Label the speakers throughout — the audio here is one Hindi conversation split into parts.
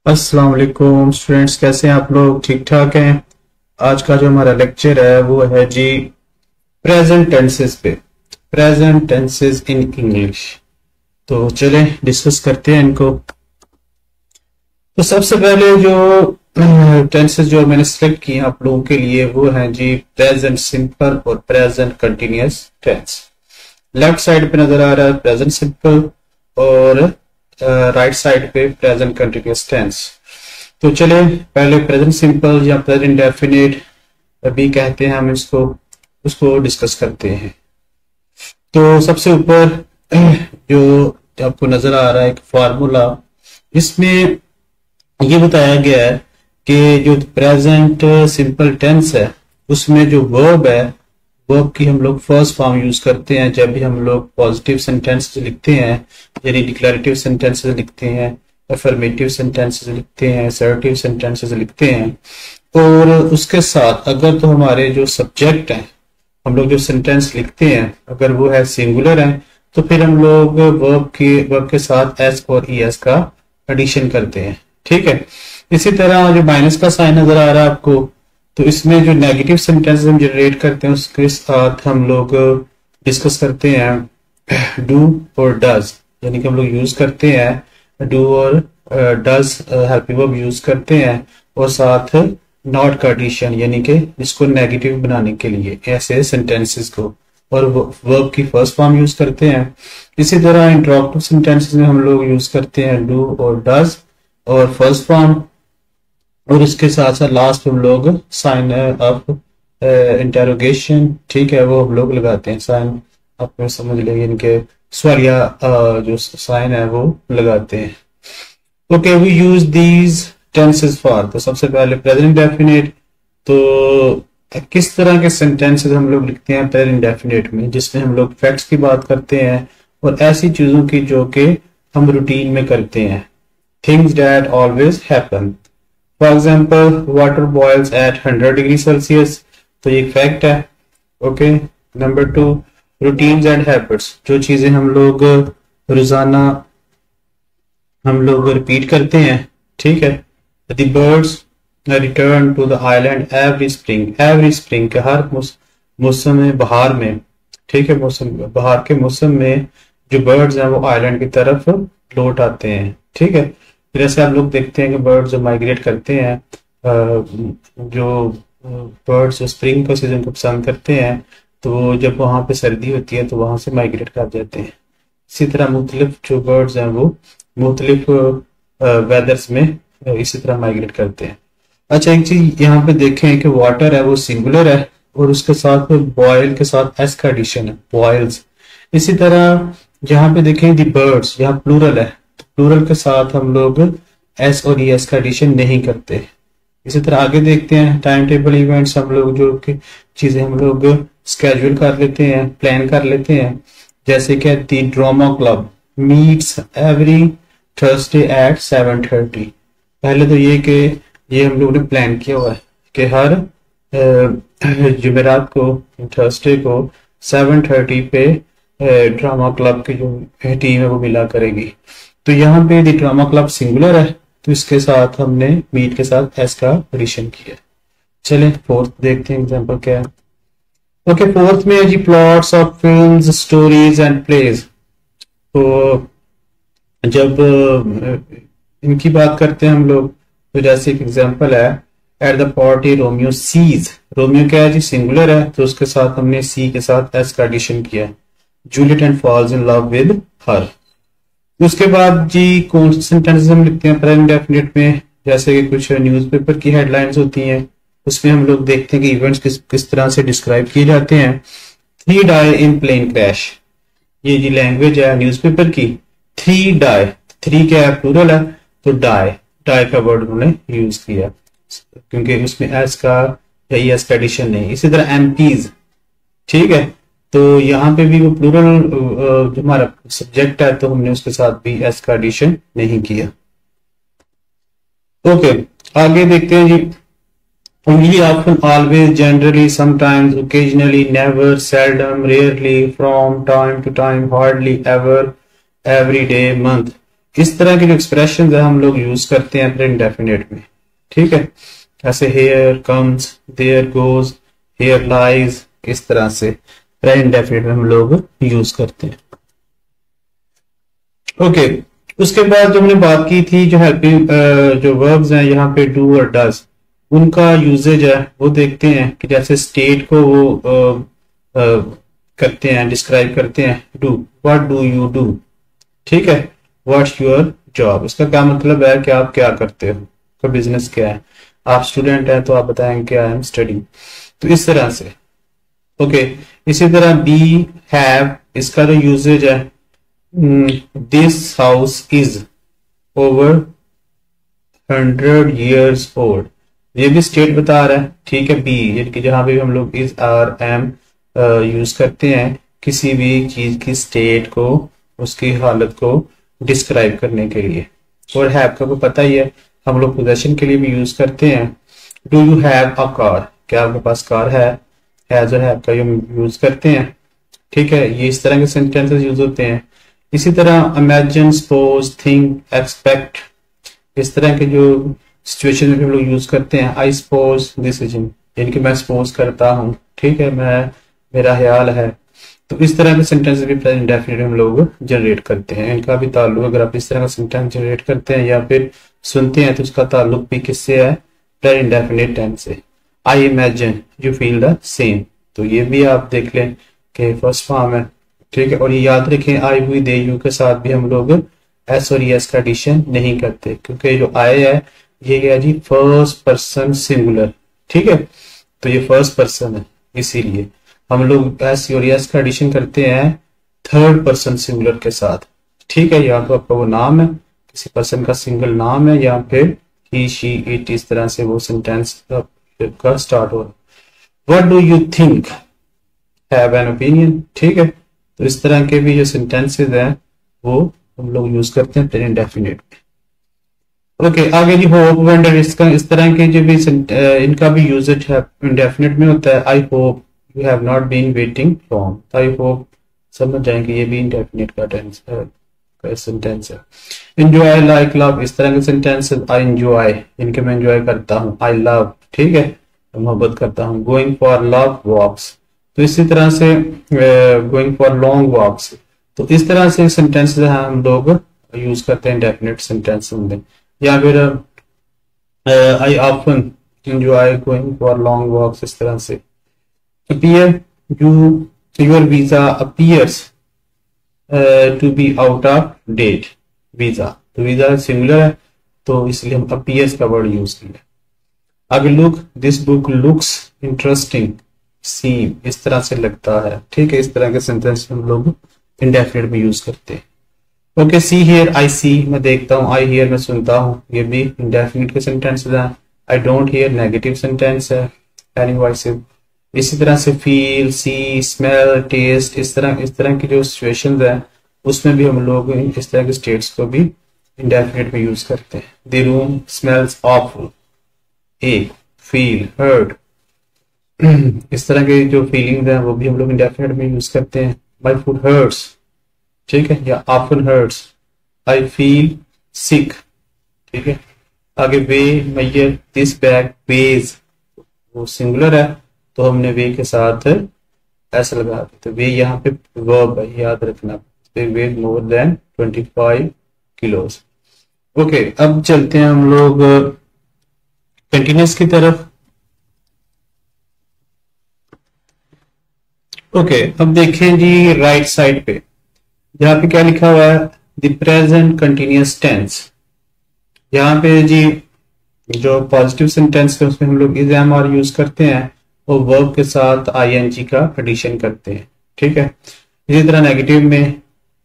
Speaker 1: अस्सलाम वालेकुम स्टूडेंट्स, कैसे हैं आप लोग? ठीक ठाक हैं। आज का जो हमारा लेक्चर है वो है जी प्रेजेंट टेंसेस पे, प्रेजेंट टेंसेस इन इंग्लिश। तो चलें डिस्कस करते हैं इनको। तो सबसे पहले जो टेंसेस जो मैंने सेलेक्ट किए आप लोगों के लिए वो हैं जी प्रेजेंट सिंपल और present continuous tense. Left side पे नजर आ रहा है प्रेजेंट सिंपल और राइट साइड पे प्रेजेंट कंटिन्यूअस टेंस। तो चले पहले प्रेजेंट सिंपल या प्रेजेंट डेफिनेट भी कहते हैं हम इसको, उसको डिस्कस करते हैं। तो सबसे ऊपर जो आपको नजर आ रहा है एक फार्मूला, इसमें ये बताया गया है कि जो प्रेजेंट सिंपल टेंस है उसमें जो वर्ब है, वर्ब की हम लोग फर्स्ट फॉर्म यूज करते हैं जब भी हम लोग पॉजिटिव सेंटेंस लिखते हैं, यानी डिक्लेरेटिव सेंटेंसेस लिखते हैं, अफर्मेटिव सेंटेंसेस लिखते हैं, असर्टिव सेंटेंसेस लिखते हैं। और उसके साथ अगर तो हमारे जो सब्जेक्ट है, हम लोग जो सेंटेंस लिखते हैं अगर वो है सिंगुलर है तो फिर हम लोग वर्ब के साथ एस और ई एस का एडिशन करते हैं। ठीक है। इसी तरह जो माइनस का साइन नजर आ रहा है आपको, तो इसमें जो नेगेटिव सेंटेंस हम जनरेट करते हैं उसके साथ हम लोग डिस्कस करते हैं डू और डज, यानी कि हम लोग यूज करते हैं डू और डज हेल्पिंग वर्ब यूज करते हैं और साथ नॉट का एडिशन, यानी कि इसको नेगेटिव बनाने के लिए ऐसे सेंटेंसेस को, और वर्ब की फर्स्ट फॉर्म यूज करते हैं। इसी तरह इंटरॉक्टिव सेंटेंसेस में हम लोग यूज करते हैं डू और डज और फर्स्ट फॉर्म, और इसके साथ साथ लास्ट हम लोग साइन ऑफ इंटेरोगेशन, ठीक है, वो हम लोग लगाते हैं। साइन आप में समझ लेंगे, इनके सवालिया जो साइन है वो लगाते हैं। Okay, we use these tenses for, तो सबसे पहले प्रेजेंट डेफिनेट। तो किस तरह के सेंटेंसेस हम लोग लिखते हैं प्रेजेंट डेफिनेट में, जिसमें हम लोग फैक्ट्स की बात करते हैं और ऐसी चीजों की जो कि हम रूटीन में करते हैं, things that always happen. For example water boils at 100 degree Celsius, तो ये फैक्ट है। Okay, number 2 routines and habits, जो चीजें हम लोग रोजाना हम लोग रिपीट करते हैं। ठीक है। The birds return to the island every spring, every spring के हर मौसम में, बहार में, ठीक है, मौसम बहार के मौसम में जो बर्ड्स हैं वो आइलैंड की तरफ लौट आते हैं। ठीक है। फिर ऐसे आप लोग देखते हैं कि बर्ड्स जो माइग्रेट करते हैं, जो बर्ड्स जो स्प्रिंग का सीजन को पसंद करते हैं, तो जब वहां पे सर्दी होती है तो वहां से माइग्रेट कर जाते हैं। इसी तरह मुख्तलिफ जो बर्ड्स हैं वो मुख्तलिफ वेदर्स में इसी तरह माइग्रेट करते हैं। अच्छा, एक चीज यहाँ पे देखें कि वाटर है वो सिंगुलर है और उसके साथ बॉयल के साथ एस का एडिशन है, बॉयल्स। इसी तरह यहाँ पे देखें दी बर्ड्स, यहाँ प्लूरल है, प्लूरल के साथ हम लोग एस और ई एस का एडिशन नहीं करते। इसी तरह आगे देखते हैं टाइम टेबल इवेंट्स, हम लोग जो चीजें हम लोग स्केड्यूल कर लेते हैं, प्लान कर लेते हैं, जैसे कि the drama club meets every Thursday at 7:30। पहले तो ये कि ये हम लोग ने प्लान किया हुआ है कि हर जुमेरात को, थर्सडे को 7:30 पे ड्रामा क्लब की जो टीम है वो मिला करेगी। तो यहाँ पे द ड्रामा क्लब सिंगुलर है तो इसके साथ हमने मीट के साथ एस का एडिशन किया। चलें फोर्थ देखते हैं एग्जांपल क्या है। ओके, फोर्थ में है जी plots of films, stories and plays. तो जब इनकी बात करते हैं हम लोग, तो जैसे एक एग्जांपल है at the party Romeo sees, Romeo क्या है जी सिंगुलर है तो उसके साथ हमने सी के साथ एस का एडिशन किया है। Juliet and falls in love with her. उसके बाद जी कौन से सेंटेंसेस हम लिखते हैं प्रेजेंट डेफिनेट में, जैसे कि कुछ न्यूज़पेपर की हेडलाइंस होती हैं, उसमें हम लोग देखते हैं कि इवेंट्स किस तरह से डिस्क्राइब किए जाते हैं। 3 डाई इन प्लेन क्रैश, ये जी लैंग्वेज है न्यूज़पेपर की। 3 डाई, 3 क्या है प्लूरल है तो डाई, डाई का वर्ड उन्होंने यूज किया क्योंकि उसमें एस का या ई एस का एडिशन नहीं। इसी तरह एमपीज, ठीक है, तो यहाँ पे भी वो प्लूरल जो हमारा सब्जेक्ट है तो हमने उसके साथ भी एस का एडिशन नहीं किया। ओके, आगे देखते हैं जी only, often, always, generally, sometimes, occasionally, never, seldom, rarely, from time to time, hardly, ever, every day, month, इस तरह के जो एक्सप्रेशन है हम लोग यूज करते हैं फिर इंडेफिनेट में, ठीक है। ऐसे here comes, there goes, here lies, इस तरह से इंडेफिनेट में हम लोग यूज करते हैं। ओके, उसके बाद जो हमने बात की थी जो हेल्पिंग जो वर्ब्स हैं यहाँ पे डू और डज, उनका यूजेज है वो देखते हैं कि जैसे स्टेट को वो करते हैं, डिस्क्राइब करते हैं। Do, what do you do, ठीक है। व्हाट्स योर जॉब, इसका क्या मतलब है कि आप क्या करते हो, आपका बिजनेस क्या है। आप स्टूडेंट हैं तो आप बताएंगे कि आई एम स्टडी, तो इस तरह से। ओके, इसी तरह बी, हैव, इसका जो यूजेज है this house is over 100 years old, ये भी स्टेट बता रहा है, ठीक है। बी यानी कि जहां पे हम लोग इज आर एम यूज करते हैं किसी भी चीज की स्टेट को, उसकी हालत को डिस्क्राइब करने के लिए। और हैव का को पता ही है, हम लोग पोजेशन के लिए भी यूज करते हैं। Do you have a car, क्या आपके पास कार है, हैज और हैव का यूज करते हैं, ठीक है। ये इस तरह के सेंटेंसेस यूज होते हैं। इसी तरह इमेजिन, सपोज, थिंक, एक्सपेक्ट, इस तरह के जो सिचुएशन में हम लोग यूज करते हैं। आई सपोज दिस इज, यानी कि मैं सपोज करता हूँ, ठीक है, मैं, मेरा ख्याल है। तो इस तरह के सेंटेंस भी प्रेजेंट इंडेफिनिट हम लोग जनरेट करते हैं। इनका भी ताल्लुक, अगर आप इस तरह का सेंटेंस जनरेट करते हैं या फिर सुनते हैं तो उसका ताल्लुक भी किससे है, प्रेजेंट इंडेफिनिट टेंस से। I imagine you feel the same, तो ये भी आप देख लें कि फर्स्ट फॉर्म है, ठीक है। और ये याद रखें आई, हुई, दे, यू के साथ भी हम लोग एस और एस का एडिशन नहीं करते, क्योंकि जो आई है ये क्या है जी, फर्स्ट पर्सन सिंगुलर, ठीक है। तो ये फर्स्ट पर्सन है, इसीलिए हम लोग एस और एस का एडिशन करते हैं थर्ड पर्सन सिंगुलर के साथ, ठीक है। या तो आपका वो नाम है, किसी पर्सन का सिंगल नाम है, या फिर ही, शी, इट, इस तरह से वो सेंटेंस का स्टार्ट हो रहा है। What do you think, have an opinion, ठीक है। तो इस तरह के भी जो सेंटेंसेस हैं वो हम लोग यूज करते हैं प्रेजेंट इंडेफिनिट में। ओके, आगे जी होप, वंडर, इसका इस तरह के जो भी इनका भी यूजेज है इंडेफिनिट में होता है। I hope you have not been waiting long, I hope समझ जाएंगे ये भी इंडेफिनिट का टेंस है, सेंटेंस है। एंजॉय, लाइक, लव, इस तरह के सेंटेंस। आई एंजॉय, इनके मैं एंजॉय करता हूँ। आई लव, ठीक है, मोहब्बत करता हूँ। गोइंग फॉर लव वॉक्स, तो इसी तरह से गोइंग फॉर लॉन्ग वॉक्स, तो इस तरह से सेंटेंसेस हम लोग यूज करते हैं डेफिनेट सेंटेंस में। या फिर I often enjoy going for long walks, इस तरह से। Appear, you, your visa appears to be out of date, visa, तो वीजा सिंगुलर है तो इसलिए हम अपीयर्स का वर्ड यूज किया। आगे look, this book looks interesting, seem, इस तरह से लगता है, ठीक है। इस तरह के सेंटेंस हम लोग इंडेफिनिट में यूज करते हैं। ओके, सी हियर, आई सी, मैं देखता हूँ। आई हियर, मैं सुनता हूँ, ये भी इंडेफिनिट के सेंटेंस हैं। I don't hear, negative sentence है, एनिवाइसिव। इसी तरह से फील, सी, स्मेल, टेस्ट, इस तरह की जो सिचुएशंस है उसमें भी हम लोग इस तरह के स्टेट्स को भी इंडेफिनिट में यूज करते हैं। The room smells awful, a, feel, hurt, इस तरह के जो फीलिंग्स हैं वो भी हम लोग इंडेफिनिट में यूज करते हैं। माई फूड हर्ट्स, ठीक है, या often hurts. I feel sick, ठीक है। आगे weigh, mayor, this bag weighs, वो सिंगुलर है तो हमने वे के साथ ऐसा लगा दिया, तो वे यहाँ पे वर्ब है, याद रखना। वे मोर देन 25 किलोस। ओके, अब चलते हैं हम लोग कंटिन्यूस की तरफ। ओके, अब देखें जी राइट साइड पे यहाँ पे क्या लिखा हुआ है, द प्रेजेंट कंटिन्यूस टेंस। यहाँ पे जी जो पॉजिटिव सेंटेंस है उसमें हम लोग इज एम आर यूज करते हैं और वर्ब के साथ आईएनजी का एडिशन करते हैं, ठीक है। इसी तरह नेगेटिव में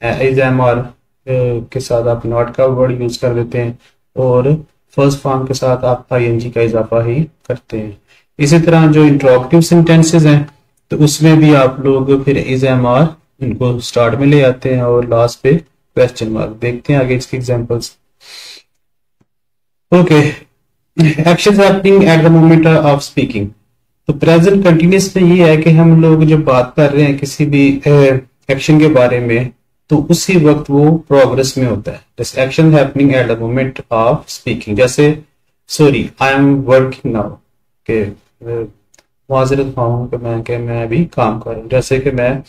Speaker 1: इज एम आर के साथ आप नॉट का वर्ड यूज कर देते हैं और फर्स्ट फॉर्म के साथ आप आईएनजी का इजाफा ही करते हैं। इसी तरह जो इंट्रोगेटिव सेंटेंसेस हैं तो उसमें भी आप लोग फिर इज एम आर इनको स्टार्ट में ले आते हैं और लास्ट पे क्वेश्चन मार्क। देखते हैं आगे इसके examples. Okay, actions happening at the moment of speaking. तो प्रेजेंट कंटिन्यूस में ये है कि हम लोग जब बात कर रहे हैं किसी भी एक्शन के बारे में तो उसी वक्त वो प्रोग्रेस में होता है। This action happening at the moment of speaking, जैसे sorry I am working now, के माजरत खाऊं कि मैं अभी काम कर रहा हूँ, जैसे कि मैं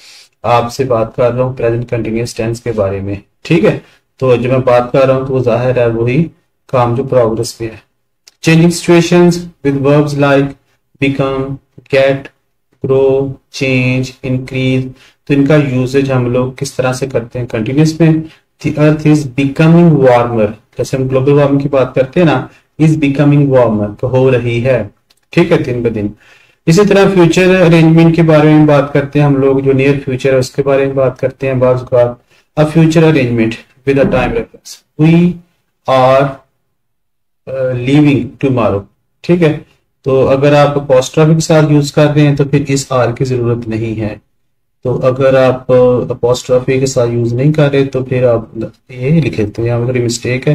Speaker 1: आपसे बात कर रहा हूँ प्रेजेंट कंटिन्यूअस टेंस के बारे में, ठीक है। तो जब मैं बात कर रहा हूँ तो वो जाहिर है वही काम जो प्रोग्रेस में है। Changing situations with verbs like become, get, grow, change, increase, तो इनका यूजेज हम लोग किस तरह से करते हैं कंटिन्यूअस में। The earth is becoming warmer, जैसे हम ग्लोबल वार्मिंग की बात करते हैं ना, इज बिकमिंग वार्मर, तो हो रही है, ठीक है, दिन ब दिन। इसी तरह फ्यूचर अरेंजमेंट के बारे में बात करते हैं हम लोग, जो नियर फ्यूचर है उसके बारे में बात करते हैं बाज़ औक़ात। A future arrangement with a time reference, we are leaving tomorrow, ठीक है। तो अगर आप अपोस्ट्रोफी के साथ यूज कर रहे हैं तो फिर इस आर की जरूरत नहीं है। तो अगर आप अपोस्ट्रोफी के साथ यूज नहीं कर रहे तो फिर आप ये लिख लेते हैं, यहाँ पर मिस्टेक है,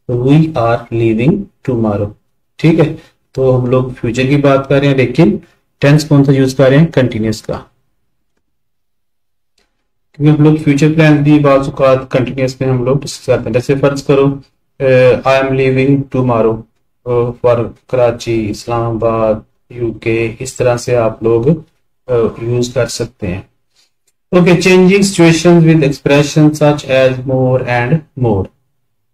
Speaker 1: तो वी आर लीविंग टुमारो, ठीक है। तो हम लोग फ्यूचर की बात कर रहे हैं लेकिन टेंस कौन सा यूज कर रहे हैं, कंटिन्यूअस का, क्योंकि हम लोग फ्यूचर प्लान भी बाज़ औक़ात कंटिन्यूअस में हम लोग डिस्कस करते हैं। जैसे फर्ज करो I am leaving tomorrow for Karachi, Islamabad, UK, इस तरह से आप लोग यूज कर सकते हैं। Okay, changing situations with expression such as more and more,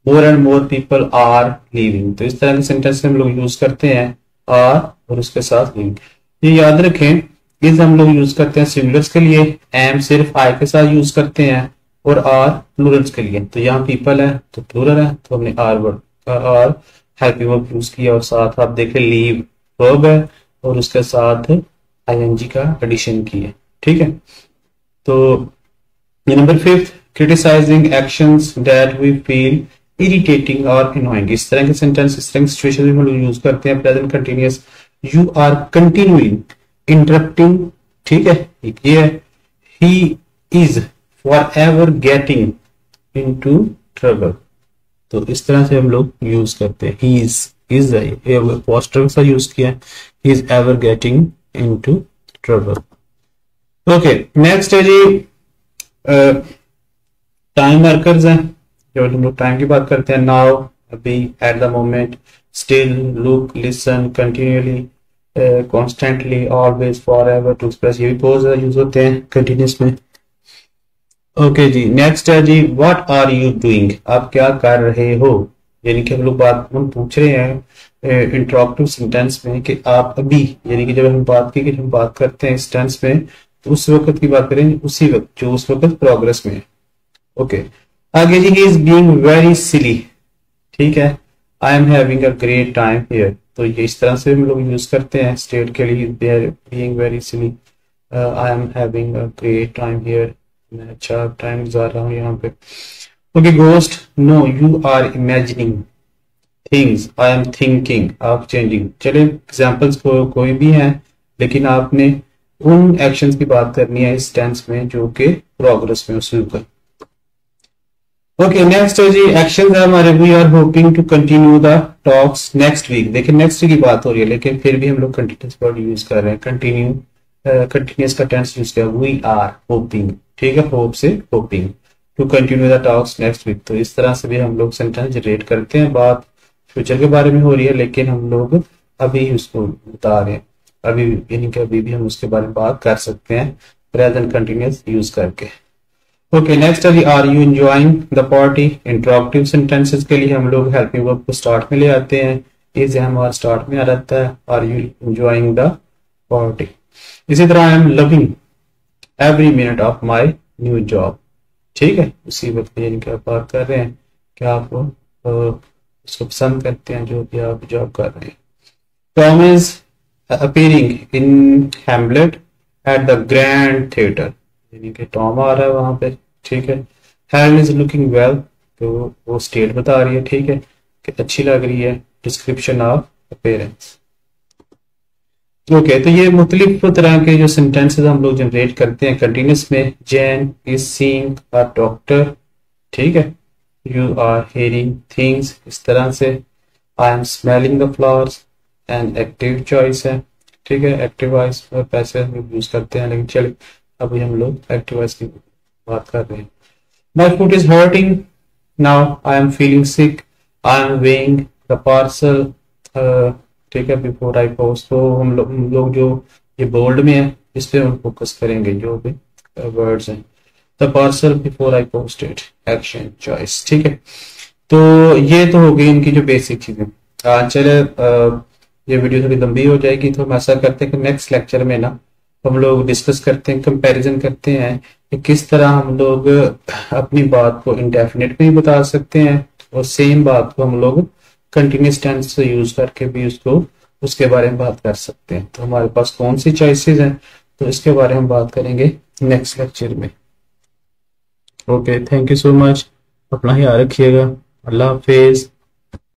Speaker 1: more and more people are leaving, तो इस तरह के सेंटेंस हम लोग यूज करते हैं आर और उसके साथ लीविंग। ये याद रखें, इस हम लोग यूज करते हैं सिंगुलर्स के लिए, एम सिर्फ आई के साथ यूज करते हैं, और आर प्लूरल्स के लिए। तो यहाँ पीपल है तो प्लूरल है, तो हमने are word are helping verb use किया, और साथ आप देखें लीव वर्ब है और उसके साथ आईएनजी का एडिशन किया, ठीक है। तो number 5, criticising actions that we feel irritating और अनोइंग, इस तरह के सेंटेंस, इस तरह की सिचुएशन में हम लोग यूज करते हैं present continuous. You are continuing, interrupting, ठीक है, ये है। He is forever getting into trouble, तो इस तरह से हम लोग यूज करते हैं। ही इज पोस्टर का यूज किया है, he is ever getting into trouble. Okay, next है जी टाइम मार्कर्स हैं, जो हम लोग टाइम की बात करते हैं। नाउ, अभी, at the moment, still, look, listen, continuously, constantly, always, forever, to express, ये भी बहुत ज्यादा यूज होते हैं कंटिन्यूअस में। ओके जी, नेक्स्ट है जी व्हाट आर यू डूइंग, आप क्या कर रहे हो, यानी कि हम लोग हम पूछ रहे हैं इंटरॉक्टिव सेंटेंस में कि आप अभी, यानी कि जब हम बात की कि हम बात करते हैं इस टेंस में, तो उस वक्त की बात करें, उसी वक्त जो उस वक्त प्रोग्रेस में है। ओके, आगे जी, he is being very silly, ठीक है, I am having a great time here, तो ये इस तरह से हम लोग यूज करते हैं स्टेट के लिए, being very silly, I am having a great time here, मैं अच्छा टाइम गुजार रहा हूँ यहाँ पे। Okay, ghost, no you are imagining things, I am thinking of changing, चले एग्जाम्पल्स कोई भी हैं, लेकिन आपने उन एक्शंस की बात करनी है इस टेंस में जो कि प्रोग्रेस में उसी ऊपर। ओके, नेक्स्ट है जी एक्शन है हमारे, we are hoping to continue the talks next week, देखिए नेक्स्ट वीक की बात हो रही है लेकिन फिर भी हम लोग कंटिन्यूअस वर्ड यूज कर रहे हैं, कंटिन्यूअस का टेंस यूज किया, वी आर होपिंग, ठीक है, होप से hoping to continue the talks next week. तो इस तरह से भी हम लोग सेंटेंस जनरेट करते हैं, बात फ्यूचर के बारे में हो रही है लेकिन हम लोग अभी उसको बता रहे हैं, अभी, यानी कि अभी भी हम उसके बारे में बात कर सकते हैं प्रेजेंट कंटिन्यूअस यूज करके। ओके, नेक्स्ट है are you enjoying the party, interactive sentences के लिए हम लोग हेल्पिंग वर्ब को स्टार्ट में ले आते हैं, इज हमारा स्टार्ट में आ जाता है, are you enjoying the party. इसी तरह I am loving every minute of my new job, ठीक है, उसी वक्त यानी कि आप बात कर रहे हैं कि आप उसको पसंद करते हैं जो भी आप जॉब कर रहे हैं। Tom is appearing in Hamlet at the grand theatre, यानी कि टॉम आ रहा है वहां पे, ठीक है। हेलन इज लुकिंग वेल, तो वो स्टेट बता रही है, ठीक है, कि अच्छी लग रही है, डिस्क्रिप्शन ऑफ अपीयरेंस। ओके, तो ये मुख्तलिफ तरह के जो सेंटेंसेस हम लोग जनरेट करते हैं कंटिन्यूअस में। Jain is seeing a doctor, ठीक है, यू आर हियरिंग थिंग्स, इस तरह से। I am smelling the flowers, and active choice है, ठीक है, एक्टिव वॉइस पैसे हम यूज करते हैं लेकिन चलिए अभी हम लोग एक्टिव वॉइस की बात कर रहे हैं। My foot is hurting now. I am feeling sick. I am weighing the parcel. ठीक है, before I post. तो हम लोग जो ये बोल्ड में है इस पे हम फोकस करेंगे, जो भी वर्ड्स हैं. The parcel before I posted. Action choice. ठीक है, तो ये तो हो गई इनकी जो बेसिक चीजें. चले ये वीडियो थोड़ी लंबी हो जाएगी, तो हम ऐसा करते हैं कि नेक्स्ट लेक्चर में ना हम लोग डिस्कस करते हैं, कंपैरिजन करते हैं कि किस तरह हम लोग अपनी बात को इंडेफिनिट में ही बता सकते हैं और सेम बात को हम लोग कंटिन्यूस टेंस से यूज करके भी उसके बारे में बात कर सकते हैं. तो हमारे पास कौन सी चॉइसेस हैं, तो इसके बारे में बात करेंगे नेक्स्ट लेक्चर में. Okay, thank you so much. अपना ख्याल रखिएगा. अल्लाह हाफिज.